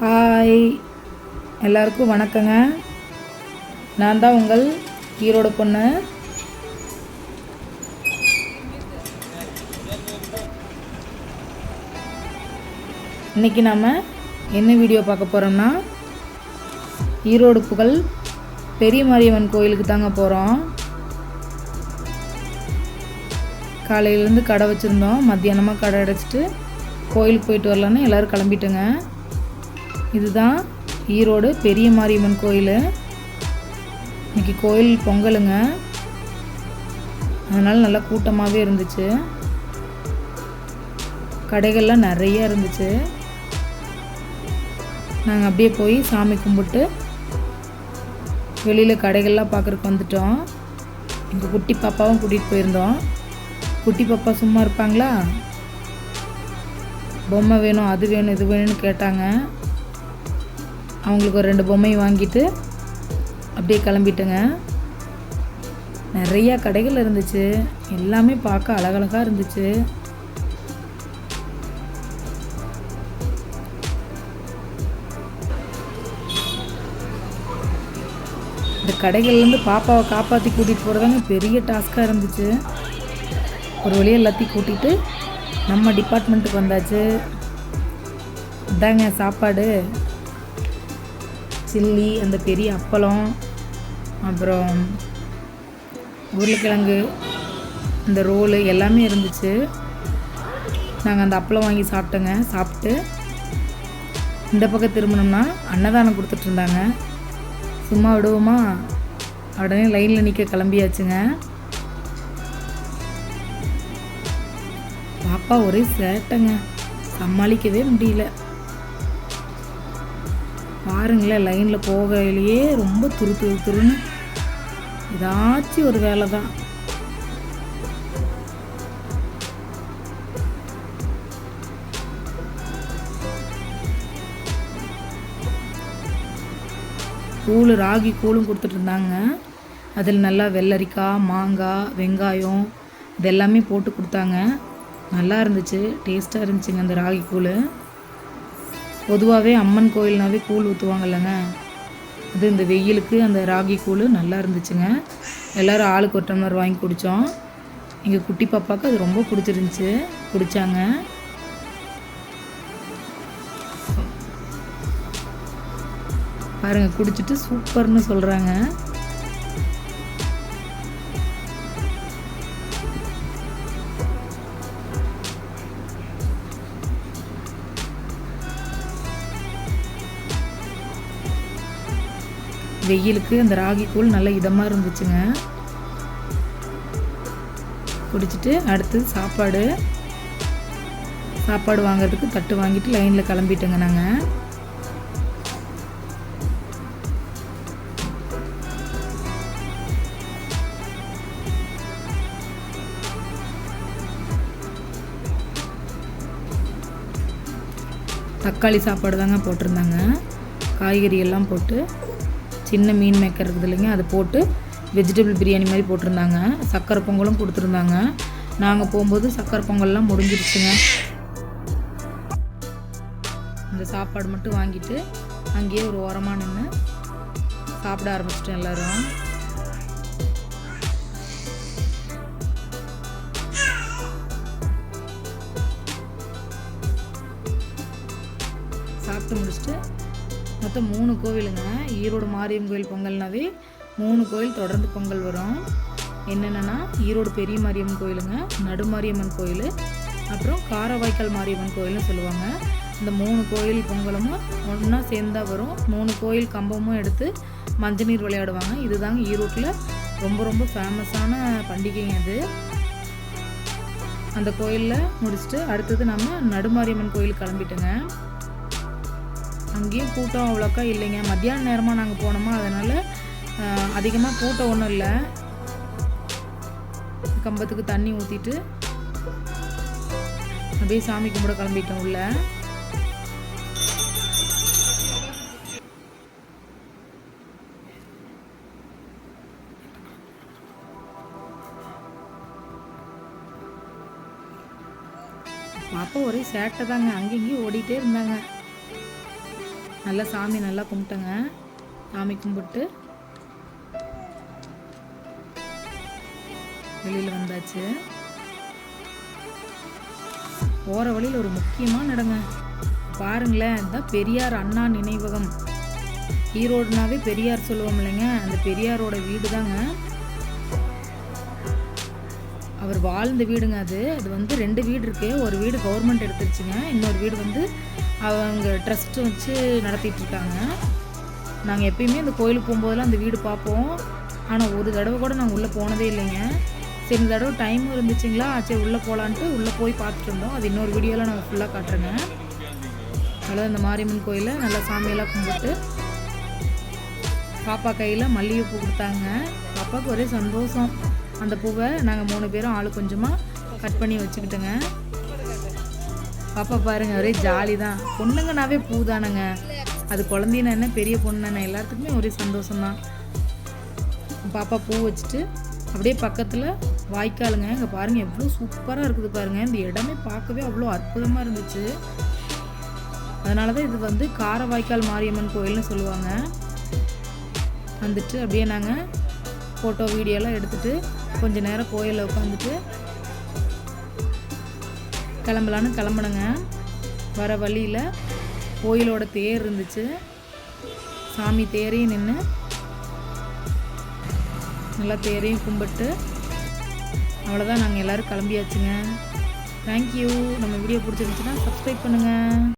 Hi, எல்லாருக்கும் வணக்கங்க. நான் தான் உங்கள் ஈரோடு பொண்ணு. இன்றைக்கி நாம் என்ன வீடியோ பார்க்க போகிறோம்னா, ஈரோடு புகழ் பெரிய மாரியம்மன் கோயிலுக்கு தாங்க போகிறோம். காலையிலேருந்து கடை வச்சுருந்தோம், மத்தியானமாக கடை அடைச்சிட்டு கோயிலுக்கு போயிட்டு வரலான்னு எல்லோரும் கிளம்பிட்டோங்க. இதுதான் ஈரோடு பெரிய மாரியம்மன் கோயில். இன்றைக்கி கோயில் பொங்கலுங்க, அதனால் நல்லா கூட்டமாகவே இருந்துச்சு. கடைகள்லாம் நிறைய இருந்துச்சு. நாங்கள் அப்படியே போய் சாமி கும்பிட்டு வெளியில் கடைகள்லாம் பார்க்குறக்கு வந்துட்டோம். எங்கள் குட்டி பாப்பாவும் கூட்டிகிட்டு போயிருந்தோம். குட்டி பாப்பா சும்மா இருப்பாங்களா, பொம்மை வேணும், அது வேணும், இது வேணும்னு கேட்டாங்க. அவங்களுக்கு ஒரு 2 பொம்மையும் வாங்கிட்டு அப்படியே கிளம்பிட்டேங்க. நிறையா கடைகள் இருந்துச்சு, எல்லாமே பார்க்க அழகழகாக இருந்துச்சு. இந்த கடைகள்லேருந்து பாப்பாவை காப்பாற்றி கூட்டிகிட்டு போகிறதாங்க பெரிய டாஸ்காக இருந்துச்சு. ஒரு வழியாக எல்லாத்தையும் கூட்டிகிட்டு நம்ம டிபார்ட்மெண்ட்டுக்கு வந்தாச்சு. இதாங்க சாப்பாடு, சில்லி, அந்த பெரிய அப்பளம், அப்புறம் உருளைக்கிழங்கு, இந்த ரோலு எல்லாமே இருந்துச்சு. நாங்கள் அந்த அப்பளம் வாங்கி சாப்பிட்டோங்க. சாப்பிட்டு இந்த பக்கம் திரும்பினோம்னா அன்னதானம் கொடுத்துட்ருந்தாங்க. சும்மா விடுவோமா, உடனே லைனில் நிற்க கிளம்பியாச்சுங்க. பாப்பா ஒரே சேட்டைங்க, சமாளிக்கவே முடியல. பாருங்களேன், லைனில் போகையிலேயே ரொம்ப துருன்னு ஏதாச்சும் ஒரு வேலை தான். கூழ், ராகி கூழும் கொடுத்துட்டு இருந்தாங்க. அதில் நல்லா வெள்ளரிக்காய், மாங்காய், வெங்காயம் இதெல்லாமே போட்டு கொடுத்தாங்க. நல்லா இருந்துச்சு, டேஸ்ட்டாக இருந்துச்சுங்க அந்த ராகி கூழ். பொதுவாகவே அம்மன் கோயில்னாவே கூழ் ஊற்றுவாங்கல்லங்க, அது இந்த வெயிலுக்கு அந்த ராகி கூழ் நல்லா இருந்துச்சுங்க. எல்லோரும் ஆளுக்கு ஒரு டம்ளர் வாங்கி குடித்தோம். எங்கள் குட்டி பாப்பாவுக்கு அது ரொம்ப பிடிச்சிருந்துச்சி, குடித்தாங்க. பாருங்கள், குடிச்சிட்டு சூப்பர்னு சொல்கிறாங்க. வெயிலுக்கு அந்த ராகி கூழ் நல்ல இதமாக இருந்துச்சுங்க. குடிச்சிட்டு அடுத்து சாப்பாடு வாங்கிறதுக்கு தட்டு வாங்கிட்டு லைனில் கிளம்பிட்டோங்க. நாங்கள் தக்காளி சாப்பாடு தாங்க போட்டிருந்தாங்க. காய்கறி எல்லாம் போட்டு, சின்ன மீன் மேக்கர் இருக்குது இல்லைங்க, அதை போட்டு வெஜிடபிள் பிரியாணி மாதிரி போட்டிருந்தாங்க. சக்கரை பொங்கலும் கொடுத்துருந்தாங்க. நாங்கள் போகும்போது சக்கரை பொங்கல்லாம் முடிஞ்சிருச்சுங்க. இந்த சாப்பாடு மட்டும் வாங்கிட்டு அங்கேயே ஒரு ஓரமாக நின்று சாப்பிட ஆரம்பிச்சிட்டோம் எல்லோரும். சாப்பிட்டு முடிச்சுட்டு மொத்தம் 3 கோவிலுங்க. ஈரோடு மாரியம்மன் கோயில் பொங்கல்னாவே 3 கோயில் தொடர்ந்து பொங்கல் வரும். என்னென்னா, ஈரோடு பெரிய மாரியம்மன் கோயிலுங்க, நடுமாரியம்மன் கோயில், அப்புறம் காரவாய்க்கால் மாரியம்மன் கோயில்னு சொல்லுவாங்க. இந்த 3 கோயில் பொங்கலும் ஒன்றா சேர்ந்தா வரும். 3 கோயில் கம்பமும் எடுத்து மஞ்சள் நீர் விளையாடுவாங்க. இதுதாங்க ஈரோட்டில் ரொம்ப ரொம்ப ஃபேமஸான பண்டிகைங்க அது. அந்த கோயிலில் முடிச்சுட்டு அடுத்தது நம்ம நடுமாரியம்மன் கோயில் கிளம்பிட்டோங்க. அங்கேயும் கூட்டம் அவ்வளோக்கா இல்லைங்க. மத்தியான நேரமாக நாங்கள் போனோமா, அதனால் அதிகமாக கூட்டம் ஒன்றும் இல்லை. கம்பத்துக்கு தண்ணி ஊற்றிட்டு அப்படியே சாமி கும்பிட கிளம்பிட்டோம் உள்ள. பாப்பா ஒரே சேட்டை தாங்க, அங்கேயும் ஓடிட்டே இருந்தாங்க. நல்லா சாமி நல்லா கும்பிட்டேங்க. சாமி கும்பிட்டு வெளியில் வந்தாச்சு. போகிற வழியில் ஒரு முக்கியமான இடங்க பாருங்களேன். இதுதான் பெரியார் அண்ணா நினைவகம். ஈரோடுனாவே பெரியார் சொல்லுவோம் இல்லைங்க, அந்த பெரியாரோட வீடு தாங்க. அவர் வாழ்ந்த வீடுங்க. அது வந்து 2 வீடு இருக்குது. ஒரு வீடு கவர்மெண்ட் எடுத்துருச்சுங்க, இன்னொரு வீடு வந்து அவங்க ட்ரஸ்ட்டு வச்சு நடத்திட்டுருக்காங்க. நாங்கள் எப்பயுமே இந்த கோயிலுக்கு போகும்போதெல்லாம் அந்த வீடு பார்ப்போம். ஆனால் ஒரு தடவை கூட நாங்கள் உள்ளே போனதே இல்லைங்க. சரி, இந்த தடவை டைம் இருந்துச்சுங்களா, சரி உள்ளே போகலான்ட்டு உள்ளே போய் பார்த்துட்டு இருந்தோம். அது இன்னொரு வீடியோவில் நாங்கள் ஃபுல்லாக காட்டுறேங்க. அதாவது அந்த மாரியம்மன் கோயிலில் நல்லா சாமியெல்லாம் கும்பிட்டு பாப்பா கையில் மல்லிகைப்பூ கொடுத்தாங்க. பாப்பாவுக்கு ஒரே சந்தோஷம். அந்த பூவை நாங்கள் 3 பேரும் ஆளு கொஞ்சமாக கட் பண்ணி வச்சுக்கிட்டோங்க. பாப்பா பாருங்கள், ஒரே ஜாலி தான். பொண்ணுங்கனாவே பூ தானேங்க, அது குழந்தைனா என்ன பெரிய பொண்ணுன்னா எல்லாத்துக்குமே ஒரே சந்தோஷம்தான். பாப்பா பூ வச்சுட்டு அப்படியே பக்கத்தில் வாய்க்காலுங்க. இங்கே பாருங்கள் எவ்வளோ சூப்பராக இருக்குது பாருங்கள். இந்த இடமே பார்க்கவே அவ்வளோ அற்புதமாக இருந்துச்சு. அதனால தான் இது வந்து கார வாய்க்கால் மாரியம்மன் கோயில்னு சொல்லுவாங்க. வந்துட்டு அப்படியே நாங்கள் ஃபோட்டோ வீடியோலாம் எடுத்துகிட்டு கொஞ்சம் நேரம் கோயிலில் உட்காந்துட்டு கிளம்பணுங்க. வர வழியில் கோயிலோட தேர் இருந்துச்சு. சாமி தேரையும் நின்று நல்லா தேரையும் கும்பிட்டு அவ்வளோதான், நாங்கள் எல்லோரும் கிளம்பியாச்சுங்க. தேங்க்யூ. நம்ம வீடியோ பிடிச்சிருந்துச்சுன்னா சப்ஸ்கிரைப் பண்ணுங்கள்.